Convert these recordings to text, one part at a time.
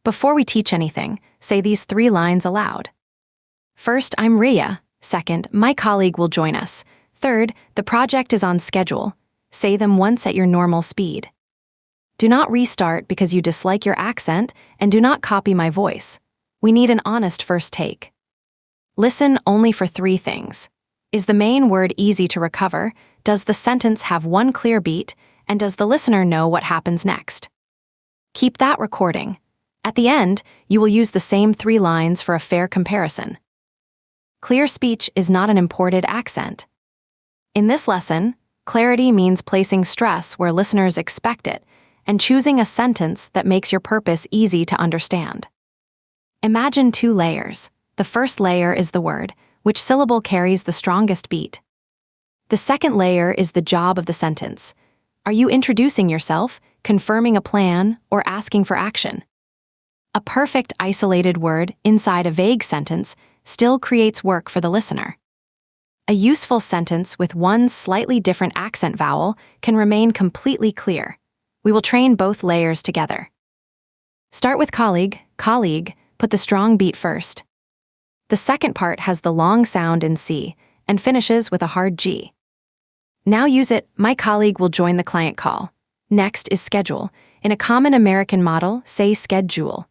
Before we teach anything, say these 3 lines aloud. First, I'm Ria. Second, my colleague will join us. Third, the project is on schedule. Say them once at your normal speed. Do not restart because you dislike your accent, and do not copy my voice. We need an honest first take. Listen only for 3 things. Is the main word easy to recover? Does the sentence have one clear beat? And does the listener know what happens next? Keep that recording. At the end, you will use the same 3 lines for a fair comparison. Clear speech is not an imported accent. In this lesson, clarity means placing stress where listeners expect it and choosing a sentence that makes your purpose easy to understand. Imagine 2 layers. The first layer is the word, which syllable carries the strongest beat. The second layer is the job of the sentence. Are you introducing yourself, confirming a plan, or asking for action? A perfect isolated word inside a vague sentence still creates work for the listener. A useful sentence with one slightly different accent vowel can remain completely clear. We will train both layers together. Start with colleague, put the strong beat first. The second part has the long sound in C and finishes with a hard G. Now use it, my colleague will join the client call. Next is schedule. In a common American model, say schedule.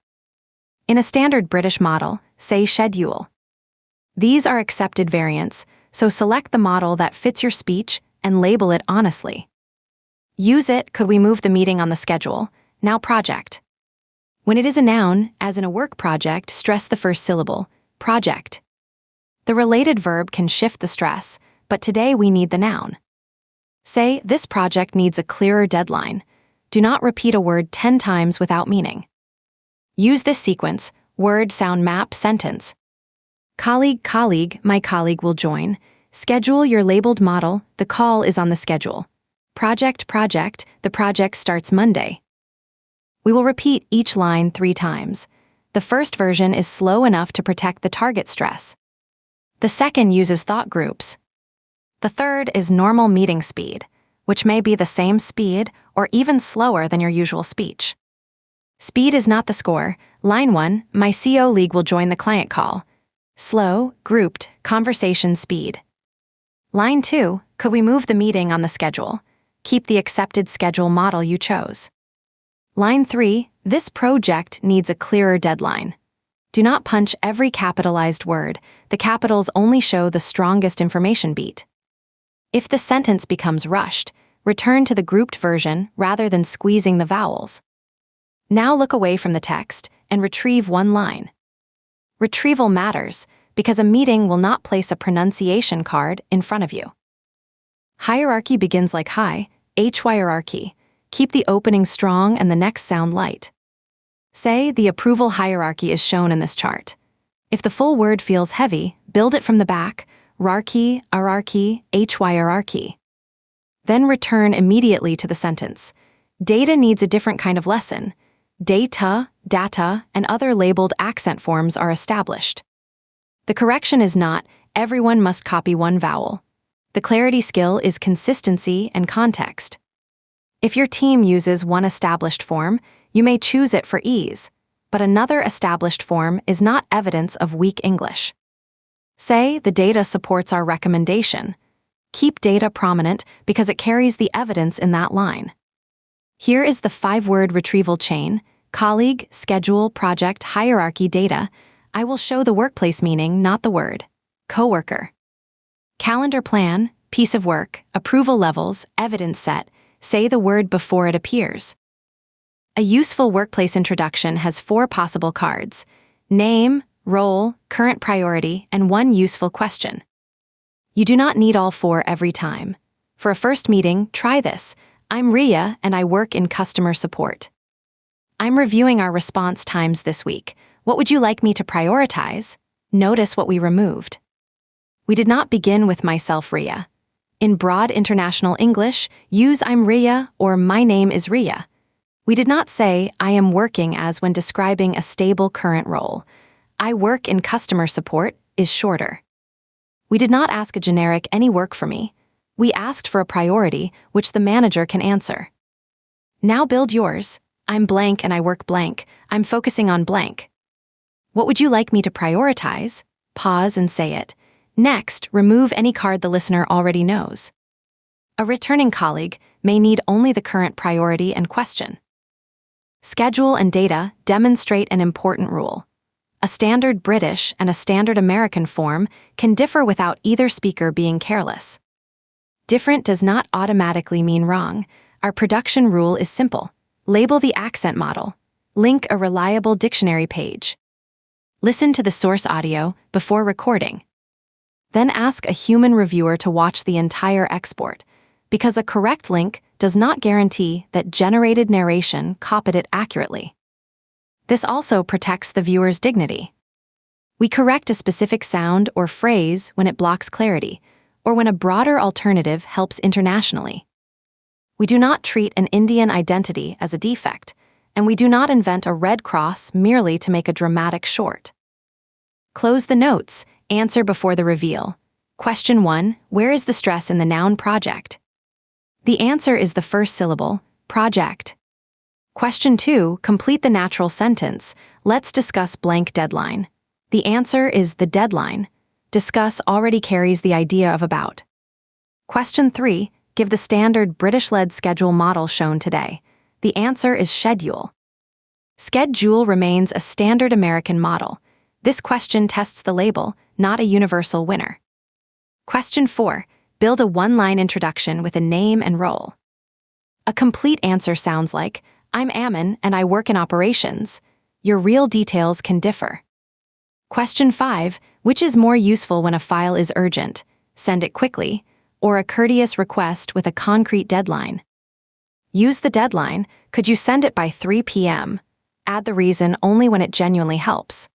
In a standard British model, say schedule. These are accepted variants, so select the model that fits your speech and label it honestly. Use it, could we move the meeting on the schedule? Now project. When it is a noun, as in a work project, stress the first syllable, project. The related verb can shift the stress, but today we need the noun. Say, this project needs a clearer deadline. Do not repeat a word 10 times without meaning. Use this sequence, word, sound, map, sentence. Colleague, my colleague will join. Schedule your labeled model, the call is on the schedule. Project, the project starts Monday. We will repeat each line 3 times. The first version is slow enough to protect the target stress. The second uses thought groups. The third is normal meeting speed, which may be the same speed or even slower than your usual speech. Speed is not the score. Line 1, my CO league will join the client call. Slow, grouped, conversation speed. Line 2, could we move the meeting on the schedule? Keep the accepted schedule model you chose. Line 3, this project needs a clearer deadline. Do not punch every capitalized word. The capitals only show the strongest information beat. If the sentence becomes rushed, return to the grouped version rather than squeezing the vowels. Now look away from the text and retrieve 1 line. Retrieval matters because a meeting will not place a pronunciation card in front of you. Hierarchy begins like high, hierarchy. Keep the opening strong and the next sound light. Say, the approval hierarchy is shown in this chart. If the full word feels heavy, build it from the back, rarchy, ararchy, hierarchy. Then return immediately to the sentence. Data needs a different kind of lesson. Data, and other labeled accent forms are established. The correction is not, everyone must copy 1 vowel. The clarity skill is consistency and context. If your team uses 1 established form, you may choose it for ease, but another established form is not evidence of weak English. Say, the data supports our recommendation. Keep data prominent because it carries the evidence in that line. Here is the 5-word retrieval chain: colleague, schedule, project, hierarchy, data. I will show the workplace meaning, not the word. Coworker. Calendar plan, piece of work, approval levels, evidence set. Say the word before it appears. A useful workplace introduction has 4 possible cards: name, role, current priority, and 1 useful question. You do not need all 4 every time. For a first meeting, try this. I'm Ria and I work in customer support. I'm reviewing our response times this week. What would you like me to prioritize? Notice what we removed. We did not begin with myself, Ria. In broad international English, use I'm Ria or my name is Ria. We did not say I am working as when describing a stable current role. I work in customer support is shorter. We did not ask a generic any work for me. We asked for a priority which the manager can answer. Now build yours. I'm blank and I work blank. I'm focusing on blank. What would you like me to prioritize? Pause and say it. Next, remove any card the listener already knows. A returning colleague may need only the current priority and question. Schedule and data demonstrate an important rule. A standard British and a standard American form can differ without either speaker being careless. Different does not automatically mean wrong. Our production rule is simple. Label the accent model. Link a reliable dictionary page. Listen to the source audio before recording. Then ask a human reviewer to watch the entire export, because a correct link does not guarantee that generated narration copied it accurately. This also protects the viewer's dignity. We correct a specific sound or phrase when it blocks clarity, or when a broader alternative helps internationally. We do not treat an Indian identity as a defect, and we do not invent a red cross merely to make a dramatic short. Close the notes, answer before the reveal. Question 1, where is the stress in the noun project? The answer is the first syllable, project. Question 2, complete the natural sentence. Let's discuss blank deadline. The answer is the deadline. Discuss already carries the idea of about. Question 3, give the standard British-led schedule model shown today. The answer is schedule. Schedule remains a standard American model. This question tests the label, not a universal winner. Question 4, build a one-line introduction with a name and role. A complete answer sounds like, I'm Ammon and I work in operations. Your real details can differ. Question 5, which is more useful when a file is urgent, send it quickly, or a courteous request with a concrete deadline? Use the deadline, could you send it by 3 p.m.? Add the reason only when it genuinely helps.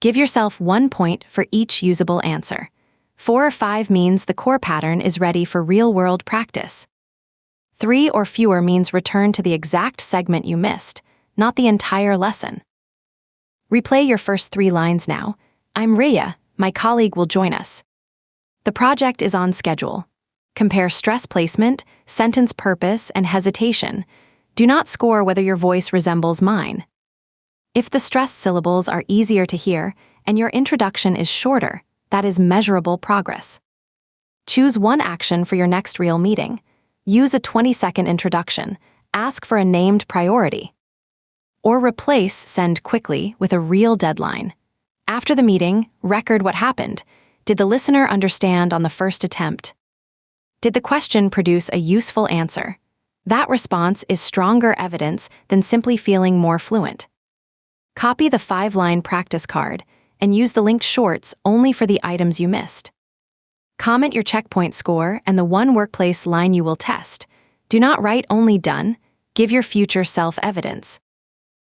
Give yourself 1 point for each usable answer. 4 or 5 means the core pattern is ready for real-world practice. 3 or fewer means return to the exact segment you missed, not the entire lesson. Replay your first 3 lines now. I'm Rhea, my colleague will join us. The project is on schedule. Compare stress placement, sentence purpose, and hesitation. Do not score whether your voice resembles mine. If the stressed syllables are easier to hear and your introduction is shorter, that is measurable progress. Choose one action for your next real meeting. Use a 20-second introduction. Ask for a named priority. Or replace send quickly with a real deadline. After the meeting, record what happened. Did the listener understand on the first attempt? Did the question produce a useful answer? That response is stronger evidence than simply feeling more fluent. Copy the 5-line practice card and use the linked shorts only for the items you missed. Comment your checkpoint score and the one workplace line you will test. Do not write only done. Give your future self evidence.